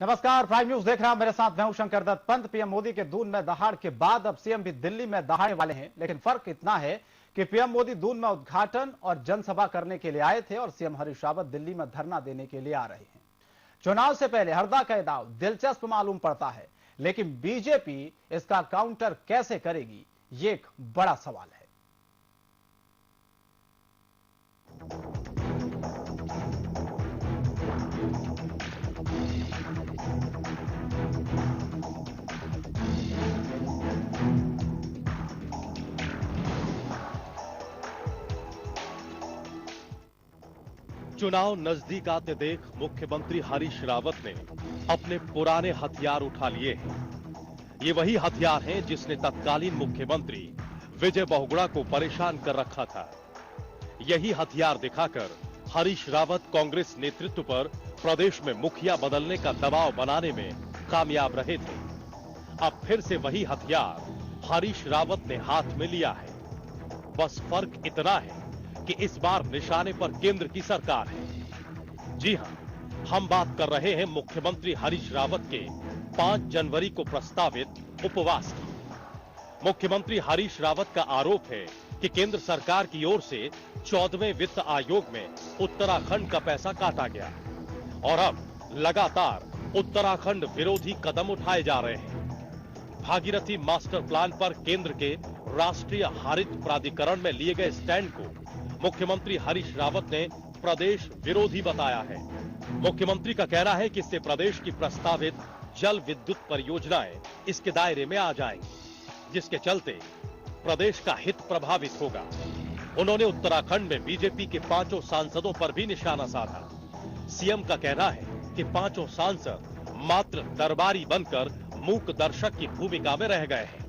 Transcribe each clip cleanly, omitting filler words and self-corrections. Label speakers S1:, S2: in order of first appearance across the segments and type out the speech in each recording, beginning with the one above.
S1: नमस्कार, prime news देख रहे हैं। मेरे साथ मैं हूं शंकर दत्त। पंत पीएम मोदी के दून में दहाड़ के बाद अब सीएम भी दिल्ली में दहाड़ने वाले हैं, लेकिन फर्क इतना है कि पीएम मोदी दून में उद्घाटन और जनसभा करने के लिए आए थे और सीएम हरीश रावत दिल्ली में धरना देने के लिए आ रहे हैं। चुनाव से पहले हरदा का दाव दिलचस्प मालूम पड़ता है, लेकिन बीजेपी इसका काउंटर कैसे करेगी, ये एक बड़ा सवाल है।
S2: चुनाव नजदीक आते देख मुख्यमंत्री हरीश रावत ने अपने पुराने हथियार उठा लिए हैं। ये वही हथियार हैं जिसने तत्कालीन मुख्यमंत्री विजय बहुगुणा को परेशान कर रखा था। यही हथियार दिखाकर हरीश रावत कांग्रेस नेतृत्व पर प्रदेश में मुखिया बदलने का दबाव बनाने में कामयाब रहे थे। अब फिर से वही हथियार हरीश रावत ने हाथ में लिया है। बस फर्क इतना है कि इस बार निशाने पर केंद्र की सरकार है। जी हां, हम बात कर रहे हैं मुख्यमंत्री हरीश रावत के 5 जनवरी को प्रस्तावित उपवास की। मुख्यमंत्री हरीश रावत का आरोप है कि केंद्र सरकार की ओर से 14वें वित्त आयोग में उत्तराखंड का पैसा काटा गया और अब लगातार उत्तराखंड विरोधी कदम उठाए जा रहे हैं। भागीरथी मास्टर प्लान पर केंद्र के राष्ट्रीय हरित प्राधिकरण में लिए गए स्टैंड को मुख्यमंत्री हरीश रावत ने प्रदेश विरोधी बताया है। मुख्यमंत्री का कहना है कि इससे प्रदेश की प्रस्तावित जल विद्युत परियोजनाएं इसके दायरे में आ जाएंगी, जिसके चलते प्रदेश का हित प्रभावित होगा। उन्होंने उत्तराखंड में बीजेपी के 5 सांसदों पर भी निशाना साधा। सीएम का कहना है कि 5 सांसद मात्र दरबारी बनकर मूक दर्शक की भूमिका में रह गए हैं।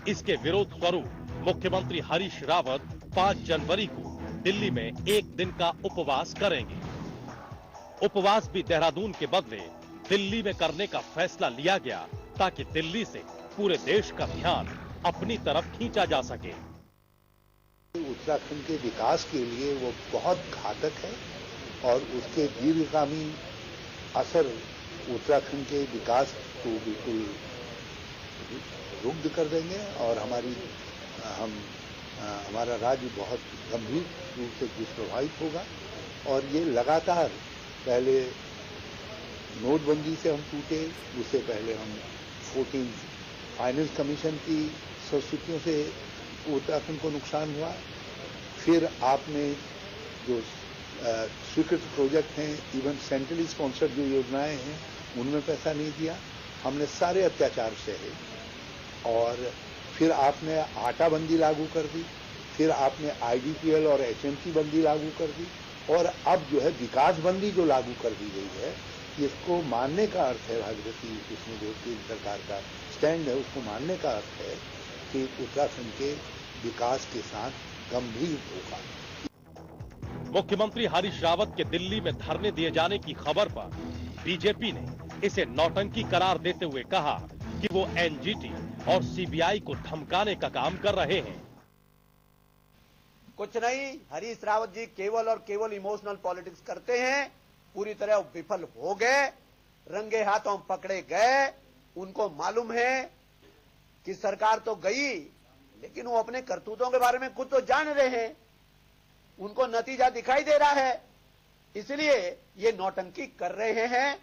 S2: इसके विरोध स्वरूप मुख्यमंत्री हरीश रावत 5 जनवरी को दिल्ली में 1 दिन का उपवास करेंगे। उपवास भी देहरादून के बदले दिल्ली में करने का फैसला लिया गया ताकि दिल्ली से पूरे देश का ध्यान अपनी तरफ खींचा जा सके।
S3: उत्तराखंड के विकास के लिए वो बहुत घातक है और उसके दीर्घगामी असर उत्तराखंड के विकास को बिल्कुल रुग्ध कर देंगे और हमारा राज्य बहुत गंभीर रूप से दुष्प्रभावित होगा। और ये लगातार पहले नोटबंदी से हम टूटे, उससे पहले हम 14 फाइनेंस कमीशन की संस्तुतियों से उत्तराखंड को नुकसान हुआ। फिर आपने जो स्वीकृत प्रोजेक्ट हैं, इवन सेंट्रली स्पॉन्सर्ड जो योजनाएं हैं, उनमें पैसा नहीं दिया। हमने सारे अत्याचार सहे और फिर आपने आटा बंदी लागू कर दी, फिर आपने आईडीपीएल और एचएमसी बंदी लागू कर दी और अब जो है विकास बंदी जो लागू कर दी गई है, इसको मानने का अर्थ है, भागीरथी इसमें जो केंद्र सरकार का स्टैंड है उसको मानने का अर्थ है कि उत्तराखंड के विकास के साथ गंभीर होगा।
S2: मुख्यमंत्री हरीश रावत के दिल्ली में धरने दिए जाने की खबर पर बीजेपी ने इसे नौटंकी करार देते हुए कहा कि वो एनजीटी और सीबीआई को धमकाने का काम कर रहे हैं।
S4: कुछ नहीं, हरीश रावत जी केवल और केवल इमोशनल पॉलिटिक्स करते हैं। पूरी तरह विफल हो गए, रंगे हाथों पकड़े गए। उनको मालूम है कि सरकार तो गई, लेकिन वो अपने करतूतों के बारे में खुद तो जान रहे हैं। उनको नतीजा दिखाई दे रहा है, इसलिए ये नौटंकी कर रहे हैं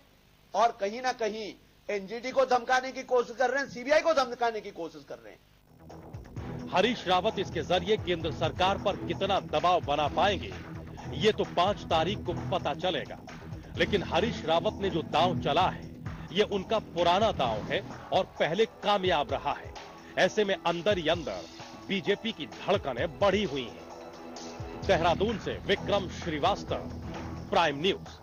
S4: और कहीं ना कहीं एनजीटी को धमकाने की कोशिश कर रहे हैं, सीबीआई को धमकाने की कोशिश कर रहे हैं।
S2: हरीश रावत इसके जरिए केंद्र सरकार पर कितना दबाव बना पाएंगे, ये तो 5 तारीख को पता चलेगा। लेकिन हरीश रावत ने जो दांव चला है, ये उनका पुराना दांव है और पहले कामयाब रहा है। ऐसे में अंदर ही अंदर बीजेपी की धड़कनें बढ़ी हुई हैं। देहरादून से विक्रम श्रीवास्तव, प्राइम न्यूज।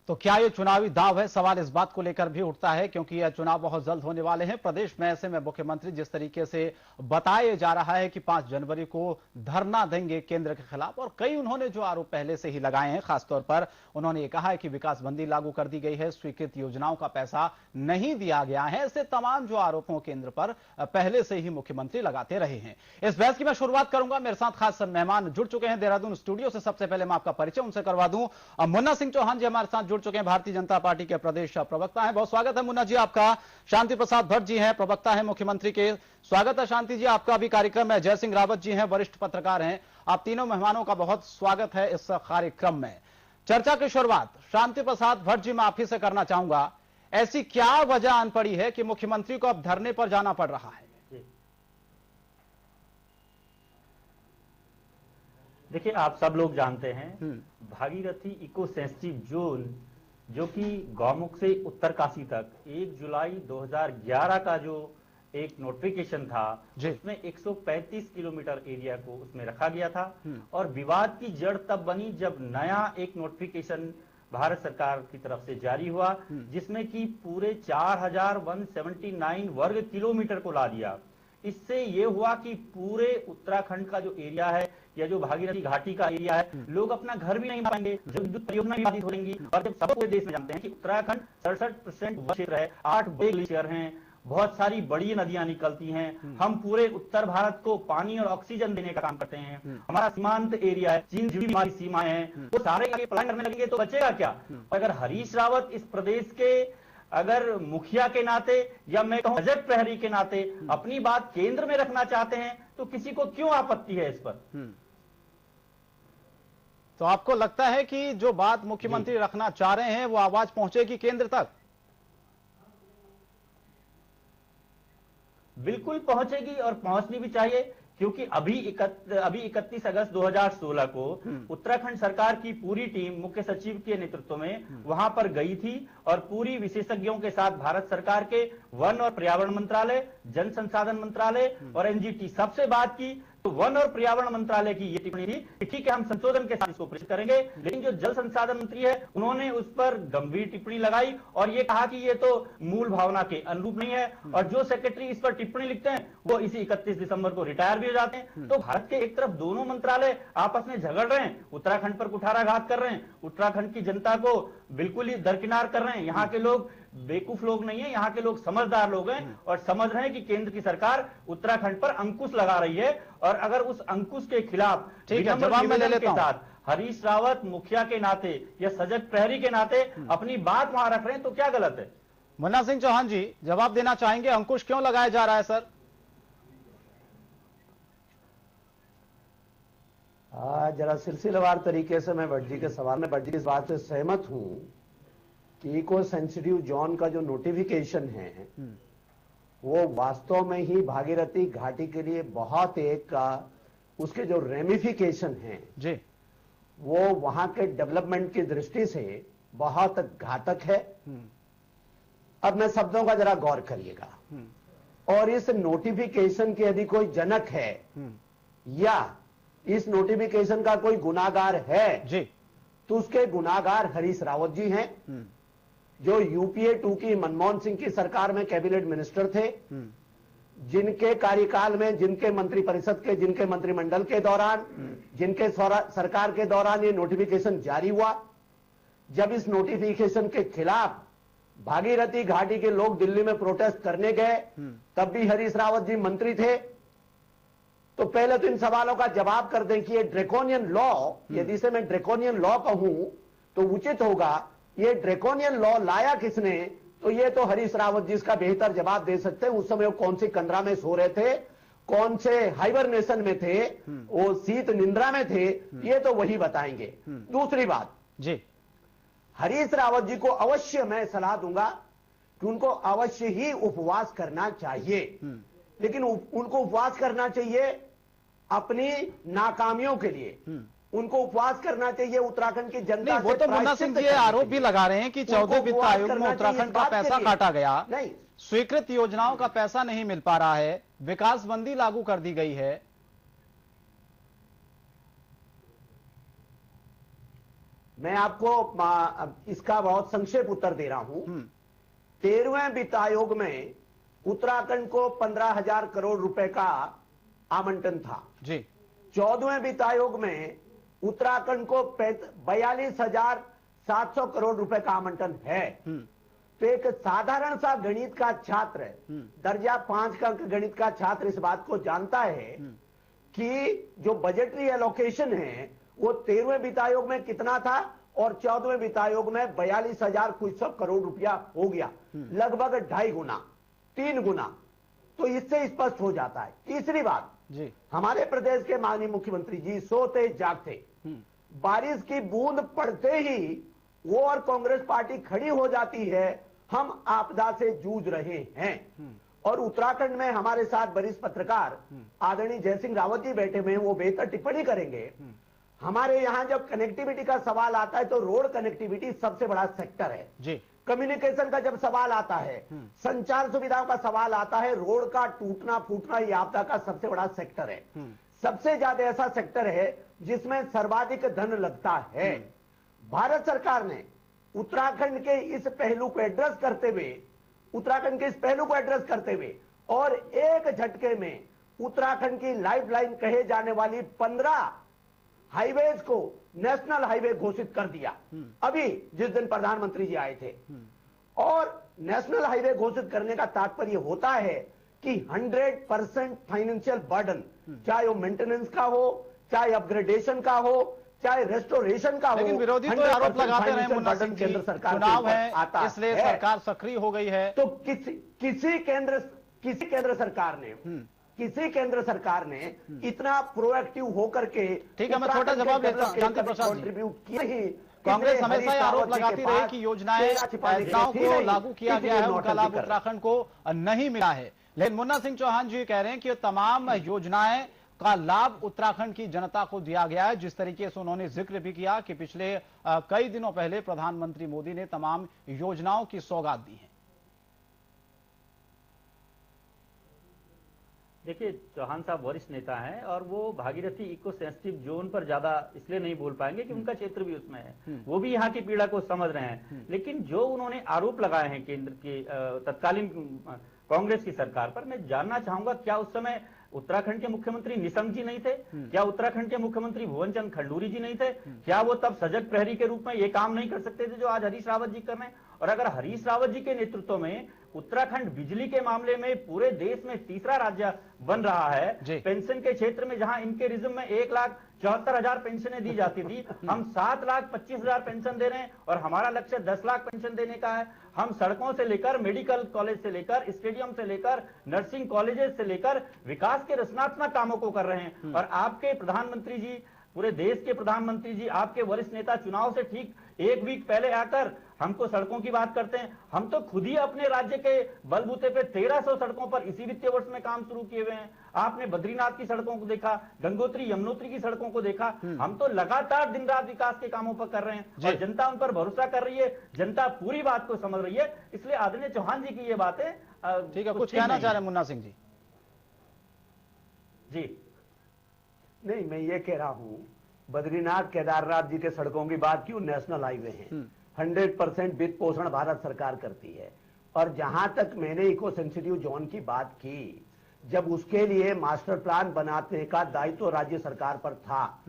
S1: तो क्या ये चुनावी दाव है? सवाल इस बात को लेकर भी उठता है क्योंकि यह चुनाव बहुत जल्द होने वाले हैं प्रदेश में। ऐसे में मुख्यमंत्री जिस तरीके से बताया जा रहा है कि 5 जनवरी को धरना देंगे केंद्र के खिलाफ, और कई उन्होंने जो आरोप पहले से ही लगाए हैं, खासतौर पर उन्होंने ये कहा है कि विकास बंदी लागू कर दी गई है, स्वीकृत योजनाओं का पैसा नहीं दिया गया है। ऐसे तमाम जो आरोपों केंद्र पर पहले से ही मुख्यमंत्री लगाते रहे हैं। इस बहस की मैं शुरुआत करूंगा। मेरे साथ खास मेहमान जुड़ चुके हैं देहरादून स्टूडियो से। सबसे पहले मैं आपका परिचय उनसे करवा दूं। मुन्ना सिंह चौहान जी हमारे साथ जुड़ चुके हैं, भारतीय जनता पार्टी के प्रदेश प्रवक्ता हैं। बहुत स्वागत है मुन्ना जी आपका। शांति प्रसाद भट्ट जी हैं, प्रवक्ता हैं मुख्यमंत्री के। स्वागत है शांति जी आपका भी कार्यक्रम में। जय सिंह रावत जी हैं, वरिष्ठ पत्रकार हैं। आप तीनों मेहमानों का बहुत स्वागत है इस कार्यक्रम में। चर्चा की शुरुआत शांति प्रसाद भट्ट जी मैं आप ही से करना चाहूंगा। ऐसी क्या वजह आन पड़ी है कि मुख्यमंत्री को अब धरने पर जाना पड़ रहा है?
S5: देखिए, आप सब लोग जानते हैं भागीरथी इको सेंसिटिव जोन जो कि गौमुख से उत्तरकाशी तक 1 जुलाई 2011 का जो एक नोटिफिकेशन था, उसमें 135 किलोमीटर एरिया को उसमें रखा गया था। और विवाद की जड़ तब बनी जब नया एक नोटिफिकेशन भारत सरकार की तरफ से जारी हुआ, जिसमें कि पूरे 4179 वर्ग किलोमीटर को ला दिया। इससे ये हुआ कि पूरे उत्तराखंड का जो एरिया है या जो भागीरथी घाटी का एरिया है, लोग अपना घर भी नहीं बना पाएंगे, जो विद्युत परियोजना भी बाधित हो जाएंगी। और जब सब पूरे देश में जानते हैं कि उत्तराखंड 67% क्षेत्र है, 8 बड़े ग्लेशियर हैं, बहुत सारी बड़ी नदियां निकलती हैं, हम पूरे उत्तर भारत को पानी और ऑक्सीजन देने का काम करते हैं, हमारा सीमांत एरिया है, चीन भी हमारी सीमाएं हैं, वो सारे आगे प्लान करने लगेंगे तो बचेगा क्या? अगर हरीश रावत इस प्रदेश के अगर मुखिया के नाते या मैं कहूं सजग प्रहरी के नाते अपनी बात केंद्र में रखना चाहते हैं तो किसी को क्यों आपत्ति है इस पर?
S1: तो आपको लगता है कि जो बात मुख्यमंत्री रखना चाह रहे हैं वो आवाज पहुंचेगी केंद्र तक?
S5: बिल्कुल पहुंचेगी और पहुंचनी भी चाहिए, क्योंकि अभी 31 अगस्त 2016 को उत्तराखंड सरकार की पूरी टीम मुख्य सचिव के नेतृत्व में वहां पर गई थी और पूरी विशेषज्ञों के साथ भारत सरकार के वन और पर्यावरण मंत्रालय, जल संसाधन मंत्रालय और एनजीटी सबसे बात की। तो वन और पर्यावरण मंत्रालय की ये टिप्पणी थी कि ठीक है, हम संशोधन के साथ इसको प्रेषित करेंगे, लेकिन जो जल संसाधन मंत्री है उन्होंने उस पर गंभीर टिप्पणी लगाई और ये कहा कि ये तो मूल भावना के अनुरूप नहीं है। और जो सेक्रेटरी इस पर टिप्पणी लिखते हैं वो इसी 31 दिसंबर को रिटायर भी हो जाते हैं। तो भारत के एक तरफ दोनों मंत्रालय आपस में झगड़ रहे हैं, उत्तराखंड पर कुठाराघात कर रहे हैं, उत्तराखंड की जनता को बिल्कुल ही दरकिनार कर रहे हैं। यहाँ के लोग बेवकूफ लोग नहीं है, यहाँ के लोग समझदार लोग हैं और समझ रहे हैं कि केंद्र की सरकार उत्तराखंड पर अंकुश लगा रही है। और अगर उस अंकुश के खिलाफ
S1: जवाब में ले लेता हूं,
S5: हरीश रावत मुखिया के नाते या सजग प्रहरी के नाते अपनी बात वहां रख रहे हैं तो क्या गलत है?
S1: मुन्ना सिंह चौहान जी जवाब देना चाहेंगे, अंकुश क्यों लगाया जा रहा है सर?
S6: जरा सिलसिलेवार तरीके से मैं भट्ट जी के सवाल में भट्ट जी इस बात से सहमत हूं कि इको सेंसिटिव जोन का जो नोटिफिकेशन है वो वास्तव में ही भागीरथी घाटी के लिए बहुत एक उसके जो रेमिफिकेशन हैं जी वो वहां के डेवलपमेंट की दृष्टि से बहुत घातक है। अब मैं शब्दों का जरा गौर करिएगा, और इस नोटिफिकेशन के यदि कोई जनक है या इस नोटिफिकेशन का कोई गुनाहगार है जी, तो उसके गुनाहगार हरीश रावत जी हैं, जो यूपीए 2 की मनमोहन सिंह की सरकार में कैबिनेट मिनिस्टर थे, जिनके कार्यकाल में, जिनके मंत्रिपरिषद के, जिनके मंत्रिमंडल के दौरान, जिनके सरकार के दौरान ये नोटिफिकेशन जारी हुआ। जब इस नोटिफिकेशन के खिलाफ भागीरथी घाटी के लोग दिल्ली में प्रोटेस्ट करने गए, तब भी हरीश रावत जी मंत्री थे। तो पहले तो इन सवालों का जवाब कर दें कि ये ड्रैकोनियन लॉ, यदि इसे मैं ड्रैकोनियन लॉ कहूं तो उचित होगा, ये ड्रैकोनियन लॉ लाया किसने? तो ये तो हरीश रावत जी इसका बेहतर जवाब दे सकते हैं। उस समय वो कौन सी कंदरा में सो रहे थे, कौन से हाइबरनेशन में थे, वो शीत निंद्रा में थे, ये तो वही बताएंगे। दूसरी बात जी, हरीश रावत जी को अवश्य मैं सलाह दूंगा कि उनको अवश्य ही उपवास करना चाहिए, लेकिन उनको उपवास करना चाहिए अपनी नाकामियों के लिए, उनको उपवास करना चाहिए उत्तराखंड की जनता
S1: से। वो तो मुन्ना सिंह जी आरोप भी लगा रहे हैं कि 14वें वित्त आयोग में उत्तराखंड का पैसा काटा गया, नहीं, स्वीकृत योजनाओं का पैसा नहीं मिल पा रहा है, विकास बंदी लागू कर दी गई है।
S6: मैं आपको इसका बहुत संक्षेप उत्तर दे रहा हूं। 13वें वित्त आयोग में उत्तराखंड को 15,000 करोड़ रुपए का आवंटन था
S1: जी।
S6: 14वें वित्त आयोग में उत्तराखंड को 42,700 करोड़ रुपए का आवंटन है। तो एक साधारण सा गणित का छात्र, दर्जा 5 का गणित का छात्र इस बात को जानता है कि जो बजटरी एलोकेशन है वो 13वें वित्त आयोग में कितना था और 14वें वित्त आयोग में 42,000 कुछ सौ करोड़ रुपया हो गया, लगभग 2.5 गुना 3 गुना। तो इससे स्पष्ट हो जाता है। तीसरी बात
S1: जी,
S6: हमारे प्रदेश के माननीय मुख्यमंत्री जी सोते जागते बारिश की बूंद पड़ते ही वो और कांग्रेस पार्टी खड़ी हो जाती है, हम आपदा से जूझ रहे हैं। और उत्तराखंड में हमारे साथ वरिष्ठ पत्रकार आदरणीय जयसिंह रावत जी बैठे हुए हैं, वो बेहतर टिप्पणी करेंगे। हमारे यहां जब कनेक्टिविटी का सवाल आता है तो रोड कनेक्टिविटी सबसे बड़ा सेक्टर है
S1: जी।
S6: कम्युनिकेशन का जब सवाल आता है, संचार सुविधाओं का सवाल आता है, रोड का टूटना फूटना ये आपदा का सबसे बड़ा सेक्टर है। सबसे ज्यादा ऐसा सेक्टर है जिसमें सर्वाधिक धन लगता है। भारत सरकार ने उत्तराखंड के इस पहलू को एड्रेस करते हुए और एक झटके में उत्तराखंड की लाइफलाइन कहे जाने वाली 15 हाईवेज को नेशनल हाईवे घोषित कर दिया। अभी जिस दिन प्रधानमंत्री जी आए थे, और नेशनल हाईवे घोषित करने का तात्पर्य होता है कि 100% फाइनेंशियल बर्डन, चाहे वो मेंटेनेंस का हो, चाहे अपग्रेडेशन का हो, चाहे रेस्टोरेशन का हो।
S1: लेकिन विरोधी तो आरोप लगाते रहे मुन्ना सिंह जी, चुनाव है इसलिए सरकार सक्रिय हो गई है।
S6: तो किसी केंद्र सरकार ने इतना प्रोएक्टिव होकर के,
S1: ठीक है, मैं छोटा जवाब देता हूं। शांति प्रसाद
S6: कंट्रीब्यूट किया ही।
S1: कांग्रेस हमेशा आरोप लगाती रही कि योजनाएं को लागू किया गया है, उनका लाभ उत्तराखंड को नहीं मिला है। लेकिन मुन्ना सिंह चौहान जी कह रहे हैं कि तमाम योजनाएं का लाभ उत्तराखंड की जनता को दिया गया है। जिस तरीके से उन्होंने जिक्र भी किया कि पिछले कई दिनों पहले प्रधानमंत्री मोदी ने तमाम योजनाओं की सौगात दी है।
S5: देखिए, चौहान साहब वरिष्ठ नेता हैं और वो भागीरथी इको सेंसिटिव जोन पर ज्यादा इसलिए नहीं बोल पाएंगे कि उनका क्षेत्र भी उसमें है, वो भी यहाँ की पीड़ा को समझ रहे हैं। लेकिन जो उन्होंने आरोप लगाए हैं केंद्र की तत्कालीन कांग्रेस की सरकार पर, मैं जानना चाहूंगा क्या उस समय उत्तराखंड के मुख्यमंत्री निशंक जी नहीं थे? क्या उत्तराखंड के मुख्यमंत्री भुवन चंद खंडूरी जी नहीं थे? क्या वो तब सजग प्रहरी के रूप में ये काम नहीं कर सकते थे जो आज हरीश रावत जी कर रहे हैं? और अगर हरीश रावत जी के नेतृत्व में उत्तराखंड बिजली के मामले में पूरे देश में तीसरा राज्य बन रहा है, पेंशन के क्षेत्र में जहां इनके रिज्म में 1,74,000 पेंशनें दी जाती थी, हम 7,25,000 पेंशन दे रहे हैं और हमारा लक्ष्य 10 लाख पेंशन देने का है। हम सड़कों से लेकर मेडिकल कॉलेज से लेकर स्टेडियम से लेकर नर्सिंग कॉलेजेस से लेकर विकास के रचनात्मक कामों को कर रहे हैं। और आपके प्रधानमंत्री जी, पूरे देश के प्रधानमंत्री जी, आपके वरिष्ठ नेता चुनाव से ठीक 1 वीक पहले आकर हमको सड़कों की बात करते हैं। हम तो खुद ही अपने राज्य के बलबूते पे 1300 सड़कों पर इसी वित्तीय वर्ष में काम शुरू किए हुए हैं। आपने बद्रीनाथ की सड़कों को देखा, गंगोत्री यमुनोत्री की सड़कों को देखा। हम तो लगातार दिन रात विकास के कामों पर कर रहे हैं और जनता उन पर भरोसा कर रही है, जनता पूरी बात को समझ रही है। इसलिए आदरणीय चौहान जी की ये बातें
S1: ठीक है, कुछ कहना चाह रहे हैं मुन्ना सिंह जी?
S5: जी
S6: नहीं, मैं ये कह रहा हूं, बद्रीनाथ केदारनाथ जी के सड़कों की बात क्यों, नेशनल हाईवे हैं, 100% वित्त पोषण भारत सरकार करती है। और जहां तक मैंने इको सेंसिटिव जोन की बात की, जब उसके लिए मास्टर प्लान बनाने का दायित्व तो राज्य सरकार पर था।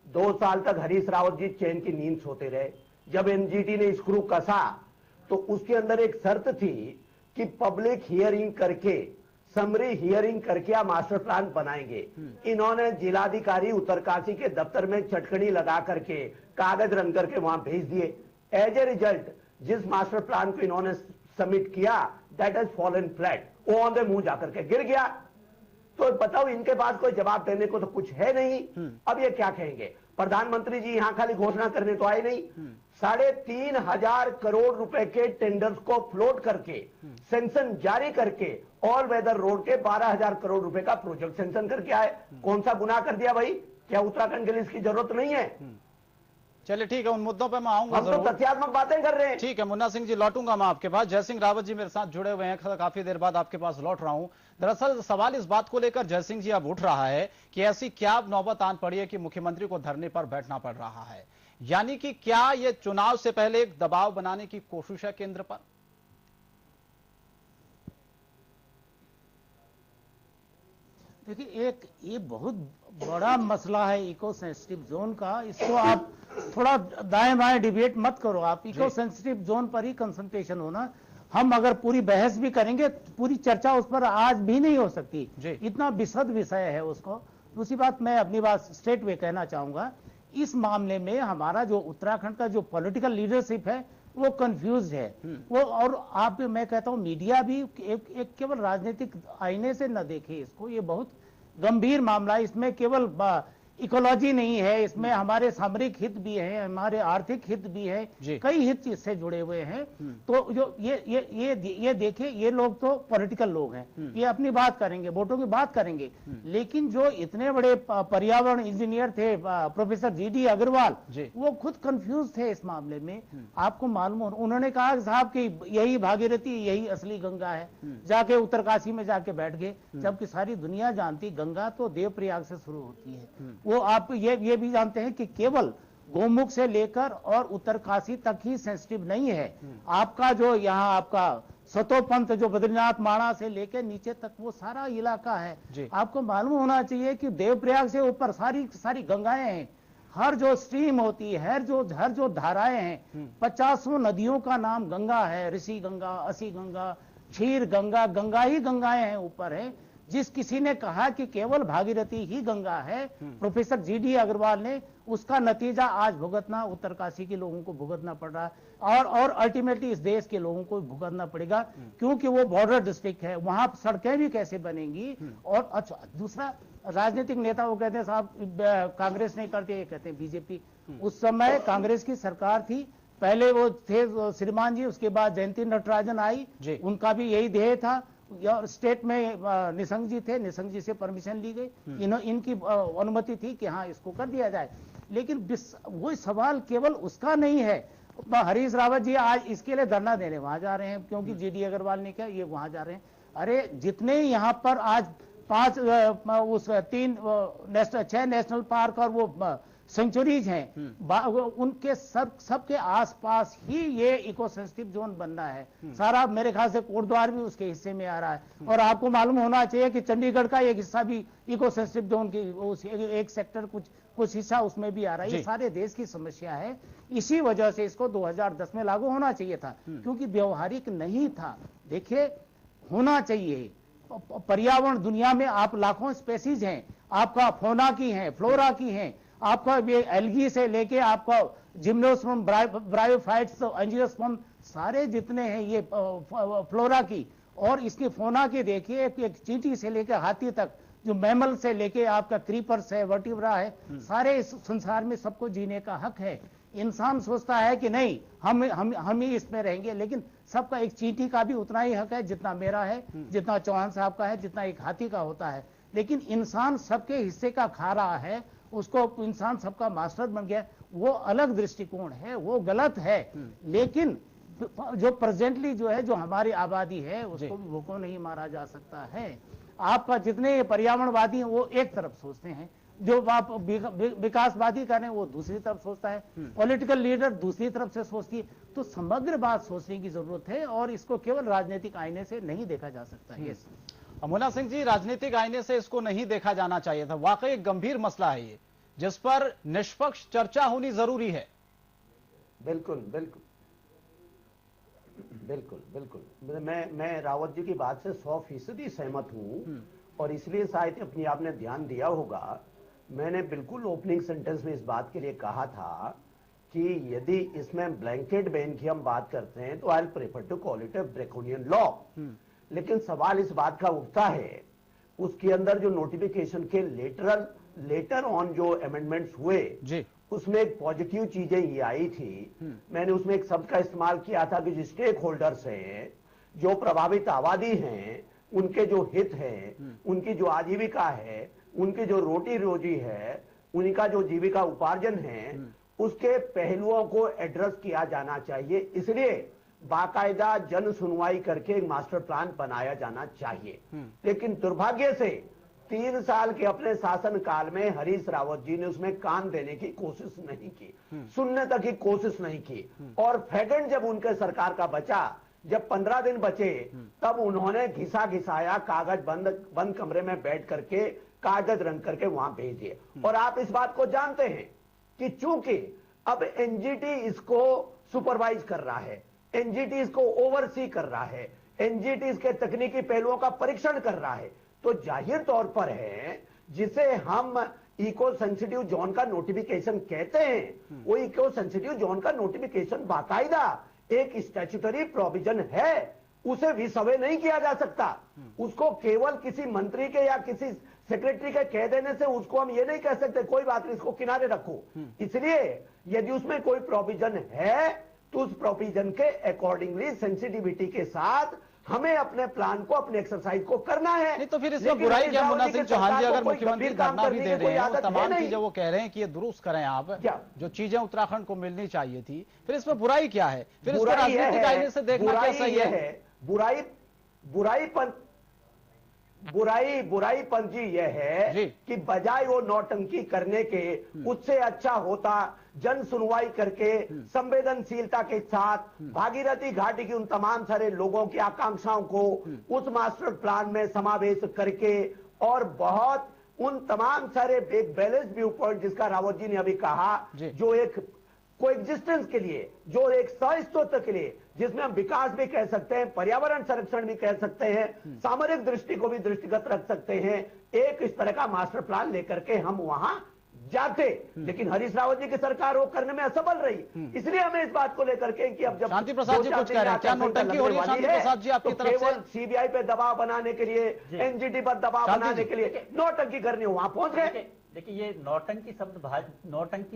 S6: 2 साल तक हरीश रावत जी चैन की नींद सोते रहे। जब एनजीटी ने स्क्रू कसा तो उसके अंदर एक शर्त थी कि पब्लिक हियरिंग करके, समरी हियरिंग करके आप मास्टर प्लान बनाएंगे। इन्होंने जिलाधिकारी उत्तरकाशी के दफ्तर में चटकनी लगा करके कागज रंग करके वहां भेज दिए। एज ए रिजल्ट जिस मास्टर प्लान को इन्होंने सबमिट किया, दैट हैज फॉलन फ्लैट, वो औंधे मुंह जाकर के गिर गया। तो बताओ, इनके पास कोई जवाब देने को तो कुछ है नहीं। अब ये क्या कहेंगे? प्रधानमंत्री जी यहां खाली घोषणा करने तो आए नहीं, 3,500 करोड़ रुपए के टेंडर्स को फ्लोट करके, सेंक्शन जारी करके, ऑल वेदर रोड के 12,000 करोड़ रुपए का प्रोजेक्ट सेंक्शन करके आए। कौन सा गुनाह कर दिया भाई? क्या उत्तराखंड के लिए इसकी जरूरत नहीं है?
S1: चलिए ठीक है, उन मुद्दों पर मैं आऊंगा।
S6: हम तो तथ्यात्मक बातें कर रहे हैं।
S1: ठीक है मुन्ना सिंह जी, लौटूंगा मैं आपके पास। जयसिंह रावत जी मेरे साथ जुड़े हुए हैं, काफी देर बाद आपके पास लौट रहा हूं। दरअसल सवाल इस बात को लेकर जयसिंह जी अब उठ रहा है कि ऐसी क्या नौबत आन पड़ी है कि मुख्यमंत्री को धरने पर बैठना पड़ रहा है। यानी कि क्या यह चुनाव से पहले एक दबाव बनाने की कोशिश है केंद्र पर?
S7: देखिए, एक ये बहुत बड़ा मसला है इको सेंसिटिव जोन का। इसको आप थोड़ा दाएं बाएं डिबेट मत करो, आप इको सेंसिटिव जोन पर ही कंसंट्रेशन होना। हम अगर पूरी बहस भी करेंगे, पूरी चर्चा उस पर आज भी नहीं हो सकती, इतना विशद विषय है उसको। दूसरी बात, मैं अपनी बात स्ट्रेट वे कहना चाहूंगा, इस मामले में हमारा जो उत्तराखंड का जो पॉलिटिकल लीडरशिप है वो कंफ्यूज है। वो, और आप, मैं कहता हूं मीडिया भी एक केवल राजनीतिक आईने से न देखे इसको। ये बहुत गंभीर मामला है, इसमें केवल इकोलॉजी नहीं है, इसमें हमारे सामरिक हित भी है, हमारे आर्थिक हित भी है, कई हित इससे जुड़े हुए हैं। तो जो ये देखिए, ये लोग तो पॉलिटिकल लोग हैं, ये अपनी बात करेंगे, वोटों की बात करेंगे, लेकिन जो इतने बड़े पर्यावरण इंजीनियर थे प्रोफेसर GD अग्रवाल, वो खुद कंफ्यूज थे इस मामले में। आपको मालूम हो, उन्होंने कहा साहब कि यही भागीरथी, यही असली गंगा है, जाके उत्तरकाशी में जाके बैठ गए, जबकि सारी दुनिया जानती गंगा तो देवप्रयाग से शुरू होती है। वो आप ये भी जानते हैं कि केवल गोमुख से लेकर और उत्तरकाशी तक ही सेंसिटिव नहीं है। आपका जो यहाँ आपका सतोपंथ जो बद्रीनाथ माणा से लेकर नीचे तक वो सारा इलाका है। आपको मालूम होना चाहिए कि देवप्रयाग से ऊपर सारी गंगाएं हैं, हर जो स्ट्रीम होती है, हर जो धाराएं हैं, 50 नदियों का नाम गंगा है। ऋषि गंगा, असी गंगा, क्षीर गंगा, गंगा ही गंगाएं हैं ऊपर है। जिस किसी ने कहा कि केवल भागीरथी ही गंगा है, प्रोफेसर GD अग्रवाल ने, उसका नतीजा आज भुगतना उत्तरकाशी के लोगों को भुगतना पड़ रहा है, और अल्टीमेटली इस देश के लोगों को भुगतना पड़ेगा, क्योंकि वो बॉर्डर डिस्ट्रिक्ट है, वहां सड़कें भी कैसे बनेंगी। और अच्छा, दूसरा, राजनीतिक नेता वो कहते हैं साहब कांग्रेस नहीं करते, ये कहते हैं बीजेपी। उस समय कांग्रेस की सरकार थी, पहले वो थे श्रीमान जी, उसके बाद जयंती नटराजन आई, उनका भी यही ध्येय था। स्टेट में निशंक जी थे, निशंक जी से परमिशन ली गई, इनकी अनुमति थी कि हाँ इसको कर दिया जाए। लेकिन वो सवाल केवल उसका नहीं है। हरीश रावत जी आज इसके लिए धरना देने वहां जा रहे हैं, क्योंकि GD अग्रवाल ने क्या, ये वहां जा रहे हैं। अरे जितने यहाँ पर आज 6 नेशनल पार्क और वो सेंचुरीज हैं, उनके सबके आसपास ही ये इको सेंसिटिव जोन बनना है। सारा मेरे ख्याल से कोटद्वार भी उसके हिस्से में आ रहा है। और आपको मालूम होना चाहिए कि चंडीगढ़ का एक हिस्सा भी इको सेंसिटिव जोन की एक सेक्टर, कुछ हिस्सा उसमें भी आ रहा है। ये सारे देश की समस्या है। इसी वजह से इसको 2010 में लागू होना चाहिए था, क्योंकि व्यवहारिक नहीं था। देखिए, होना चाहिए। पर्यावरण दुनिया में आप लाखों स्पेसीज हैं, आपका फौना की हैं, फ्लोरा की हैं, आपका ये एल्गी से लेके आपका जिम्नोस्पर्म, ब्रायोफाइट्स, एंजियोस्पर्म, सारे जितने हैं ये फ्लोरा की, और इसकी फौना की देखिए, एक चींटी से लेके हाथी तक, जो मैमल से लेके आपका क्रीपर्स है, वर्टिब्रा है, सारे इस संसार में सबको जीने का हक है। इंसान सोचता है कि नहीं, हम ही इसमें रहेंगे, लेकिन सबका, एक चींटी का भी उतना ही हक है जितना मेरा है, जितना चौहान साहब का है, जितना एक हाथी का होता है। लेकिन इंसान सबके हिस्से का खा रहा है, उसको इंसान सबका मास्टर बन गया, वो अलग दृष्टिकोण है, वो गलत है। लेकिन जो प्रेजेंटली जो है, जो हमारी आबादी है, उसको भी भूखों नहीं मारा जा सकता है। आपका जितने पर्यावरणवादी हैं वो एक तरफ सोचते हैं, जो आप विकासवादी कर रहे हैं वो दूसरी तरफ सोचता है, पॉलिटिकल लीडर दूसरी तरफ से सोचती है। तो समग्र बात सोचने की जरूरत है, और इसको केवल राजनीतिक आईने से नहीं देखा जा सकता है।
S1: अमोला सिंह जी, राजनीतिक आईने से इसको नहीं देखा जाना चाहिए था। वाकई एक गंभीर मसला है ये, जिस पर निष्पक्ष चर्चा होनी जरूरी है।
S6: बिल्कुल बिल्कुल बिल्कुल बिल्कुल, मैं रावत जी की बात से 100% सहमत हूं। और इसलिए शायद अपनी आपने ध्यान दिया होगा, मैंने बिल्कुल ओपनिंग सेंटेंस में इस बात के लिए कहा था कि यदि इसमें ब्लैंकेट बैन की हम बात करते हैं तो I will prefer to call it a draconian law. लेकिन सवाल इस बात का उठता है, उसके अंदर जो नोटिफिकेशन के लेटर ऑन जो अमेंडमेंट्स हुए जी, उसमें एक पॉजिटिव चीजें ये आई थी। मैंने उसमें एक शब्द का इस्तेमाल किया था कि जो स्टेक होल्डर्स हैं, जो प्रभावित आबादी हैं, उनके जो हित हैं, उनकी जो आजीविका है, उनकी जो रोटी रोजी है, उनका जो जीविका उपार्जन है, उसके पहलुओं को एड्रेस किया जाना चाहिए। इसलिए बाकायदा जन सुनवाई करके एक मास्टर प्लान बनाया जाना चाहिए। लेकिन दुर्भाग्य से 3 साल के अपने शासन काल में हरीश रावत जी ने उसमें कान देने की कोशिश नहीं की, सुनने तक की कोशिश नहीं की। और फेगंड जब उनके सरकार का बचा, जब 15 दिन बचे, तब उन्होंने घिसा घिसाया कागज बंद कमरे में बैठ करके कागज रंग करके वहां भेज दिए। और आप इस बात को जानते हैं कि चूंकि अब एनजीटी इसको सुपरवाइज कर रहा है, एनजीटी इसको ओवरसी कर रहा है, एनजीटी इसके तकनीकी पहलुओं का परीक्षण कर रहा है, तो जाहिर तौर पर है जिसे हम इको सेंसिटिव जोन का नोटिफिकेशन कहते हैं, वो इको सेंसिटिव जोन का नोटिफिकेशन बाकायदा एक स्टैट्यूटरी प्रोविजन है, उसे विसवे नहीं किया जा सकता। उसको केवल किसी मंत्री के या किसी सेक्रेटरी के कह देने से उसको हम ये नहीं कह सकते कोई बात नहीं, इसको किनारे रखो। इसलिए यदि उसमें कोई प्रोविजन है तो उस प्रोविजन के अकॉर्डिंगली सेंसिटिविटी के साथ हमें अपने प्लान को, अपने एक्सरसाइज को करना है।
S1: नहीं तो फिर इसमें बुराई क्या मुन्ना सिंह चौहान जी, अगर मुख्यमंत्री धरना भी दे रहे हैं और तमाम चीजें वो कह रहे हैं कि ये दुरुस्त करें आप, जो चीजें उत्तराखंड को मिलनी चाहिए थी, फिर इसमें बुराई क्या है? फिर इसको राजनीतिक आईने से देखना क्या सही है?
S6: बुराईपंथी यह है कि बजाय वो नौटंकी करने के, उससे अच्छा होता जन सुनवाई करके संवेदनशीलता के साथ भागीरथी घाटी की उन तमाम सारे लोगों की आकांक्षाओं को उस मास्टर प्लान में समावेश करके, और बहुत उन तमाम सारे एक बैलेंस व्यू पॉइंट जिसका रावत जी ने अभी कहा, जो एक कोएग्जिस्टेंस के लिए, जो एक सहिष्णुता के लिए, जिसमें हम विकास भी कह सकते हैं, पर्यावरण संरक्षण भी कह सकते हैं, सामरिक दृष्टि को भी दृष्टिगत रख सकते हैं, एक इस तरह का मास्टर प्लान लेकर के हम वहां जाते। लेकिन हरीश रावत जी की सरकार वो करने में असफल रही। इसलिए हमें इस बात को लेकर के कि अब जब
S1: शांति प्रसाद जी कुछ कह रहे हैं, क्या नौटंकी हो रही है शांति प्रसाद जी आपकी तरफ से?
S6: सीबीआई पे दबाव बनाने के लिए, एनजीटी पर दबाव बनाने के लिए नौटंकी करनी, वहां पहुंच गए।
S5: देखिए, ये नौटंकी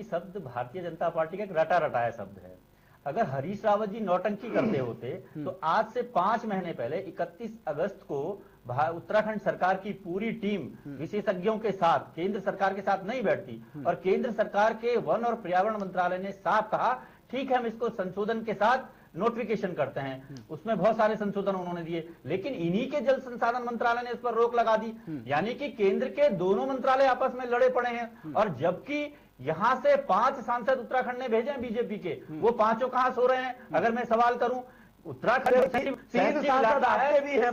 S5: शब्द भारतीय जनता पार्टी का एक रटा रटाया शब्द है। अगर हरीश रावत जी नौटंकी करते होते तो आज से 5 महीने पहले 31 अगस्त को उत्तराखंड सरकार की पूरी टीम विशेषज्ञों के साथ केंद्र सरकार के साथ नहीं बैठती, और केंद्र सरकार के वन और पर्यावरण मंत्रालय ने साफ कहा ठीक है हम इसको संशोधन के साथ नोटिफिकेशन करते हैं। उसमें बहुत सारे संशोधन उन्होंने दिए, लेकिन इन्हीं के जल संसाधन मंत्रालय ने इस पर रोक लगा दी। यानी कि केंद्र के दोनों मंत्रालय आपस में लड़े पड़े हैं। और जबकि यहां से 5 सांसद उत्तराखंड ने भेजे हैं बीजेपी के, वो 5 कहां सो रहे हैं? अगर मैं सवाल करूं, उत्तराखंड
S6: 3 सांसद आपके भी हैं,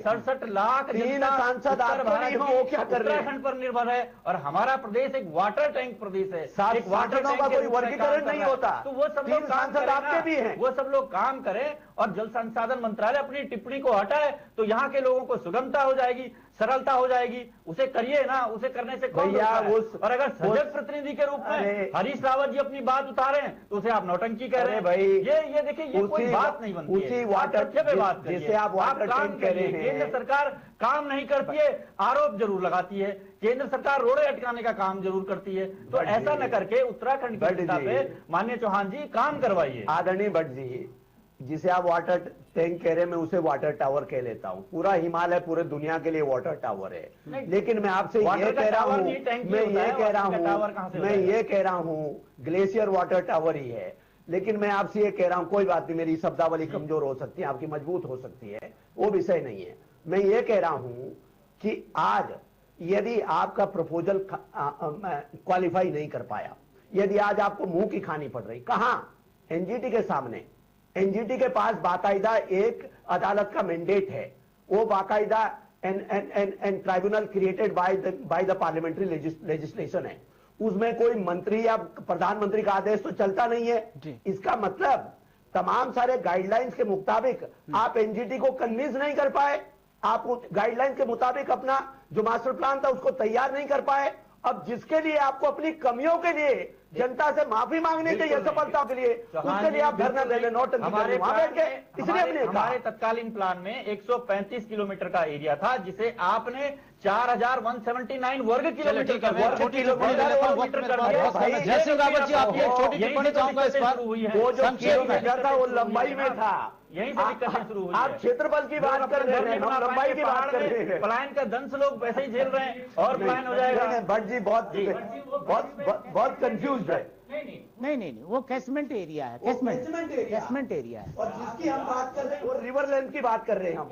S5: 67 लाख
S6: 3 सांसद आपके भी हो, वो क्या कर रहे हैं?
S5: उत्तराखंड पर निर्भर है, और हमारा प्रदेश एक वाटर टैंक प्रदेश है,
S6: एक वाटर टैंक का कोई वर्गीकरण नहीं होता।
S5: तो वो सब लोग
S6: सांसद आपके भी हैं,
S5: वो सब लोग काम करें और जल संसाधन मंत्रालय अपनी टिप्पणी को हटाए तो यहाँ के लोगों को सुगमता हो जाएगी, सरलता हो जाएगी। उसे करिए ना, उसे करने से कौन रोकता है? और अगर सजग प्रतिनिधि के रूप में हरीश रावत जी अपनी बात उतारे तो उसे आप नौटंकी कह रहे हैं।
S6: भाई
S5: ये देखिए, ये कोई बात नहीं बनती
S6: उसी वाटर
S5: पे बात
S6: जिसे आप वाटर
S5: काम कह रहे हैं। केंद्र सरकार काम नहीं करती है, आरोप जरूर लगाती है। केंद्र सरकार रोड़े अटकाने का काम जरूर करती है। तो ऐसा न करके उत्तराखंड की जनता पे माननीय चौहान जी काम करवाइए।
S6: आदरणीय भट्ट जी, जिसे आप वाटर टैंक कह रहे हैं, मैं उसे वाटर टावर कह लेता हूं। पूरा हिमालय पूरे दुनिया के लिए वाटर टावर है। लेकिन मैं आपसे ये कह रहा हूं, मैं ये कह रहा हूं ग्लेशियर वाटर टावर ही है। लेकिन मैं आपसे ये कह रहा हूं, कोई बात नहीं, मेरी शब्दावली कमजोर हो सकती है, आपकी मजबूत हो सकती है, वो विषय नहीं है। मैं ये कह रहा हूं कि आज यदि आपका प्रपोजल क्वालिफाई नहीं कर पाया, यदि आज आपको मुंह की खानी पड़ रही, कहां? एनजीटी के सामने। एनजीटी के पास बाकायदा एक अदालत का मैंडेट है, वो बाकायदा an tribunal created by the parliamentary legislation है। उसमें कोई मंत्री या प्रधानमंत्री का आदेश तो चलता नहीं है। इसका मतलब तमाम सारे गाइडलाइंस के मुताबिक आप एनजीटी को कन्विंस नहीं कर पाए, आप गाइडलाइंस के मुताबिक अपना जो मास्टर प्लान था उसको तैयार नहीं कर पाए। अब जिसके लिए आपको अपनी कमियों के लिए जनता से माफी मांगनी चाहिए, सफलता के लिए, उसके लिए आप धरना देने नौटंकी करने वहां बैठ गए। इसलिए हमने
S5: हमारे तत्कालीन प्लान में 135 किलोमीटर का एरिया था, जिसे आपने 4179 वर्ग किलोमीटर कर दिया।
S1: जैसे रावत जी, आपकी एक छोटी टिप्पणी चाहूंगा इस पर।
S6: वो जो किलोमीटर था वो लंबाई में था,
S5: यहीं से दिक्कतें शुरू हुई।
S6: आप क्षेत्रफल की बात कर रहे हैं, हम लंबाई की बात कर रहे हैं।
S5: पलायन का दंश लोग वैसे ही झेल रहे हैं और पलायन हो जाएगा।
S6: भट्ट जी बहुत कंफ्यूज है।
S7: नहीं, वो कैचमेंट एरिया है, कैचमेंट एरिया है।
S6: और जिसकी हम बात कर रहे हैं वो रिवर लेंथ की बात कर रहे हैं हम,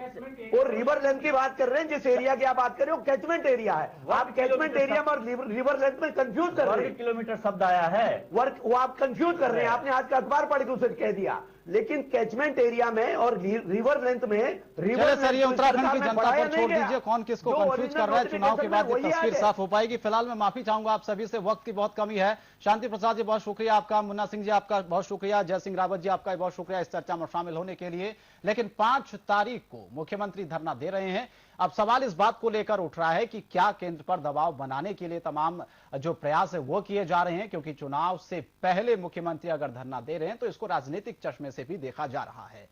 S6: वो रिवर लेंथ की बात कर रहे हैं। जिस एरिया की आप बात कर रहे हो कैचमेंट एरिया है। आप कैचमेंट एरिया में और रिवर लेंथ में कंफ्यूज कर रहे हैं।
S5: किलोमीटर शब्द आया है,
S6: वर्क वो आप कंफ्यूज कर रहे हैं। आपने आज का अखबार पढ़ के उसे कह दिया, लेकिन कैचमेंट एरिया में और रिवर लेंथ में
S1: चलिए सर, ये उत्तराखंड की जनता पर छोड़ दीजिए, कौन किसको कंफ्यूज कर रहा है। चुनाव के बाद ये तस्वीर साफ हो पाएगी। फिलहाल मैं माफी चाहूंगा आप सभी से, वक्त की बहुत कमी है। शांति प्रसाद जी बहुत शुक्रिया आपका, मुन्ना सिंह जी आपका बहुत शुक्रिया, जय सिंह रावत जी आपका बहुत शुक्रिया इस चर्चा में शामिल होने के लिए। लेकिन 5 तारीख को मुख्यमंत्री धरना दे रहे हैं। अब सवाल इस बात को लेकर उठ रहा है कि क्या केंद्र पर दबाव बनाने के लिए तमाम जो प्रयास है वो किए जा रहे हैं, क्योंकि चुनाव से पहले मुख्यमंत्री अगर धरना दे रहे हैं तो इसको राजनीतिक चश्मे से भी देखा जा रहा है।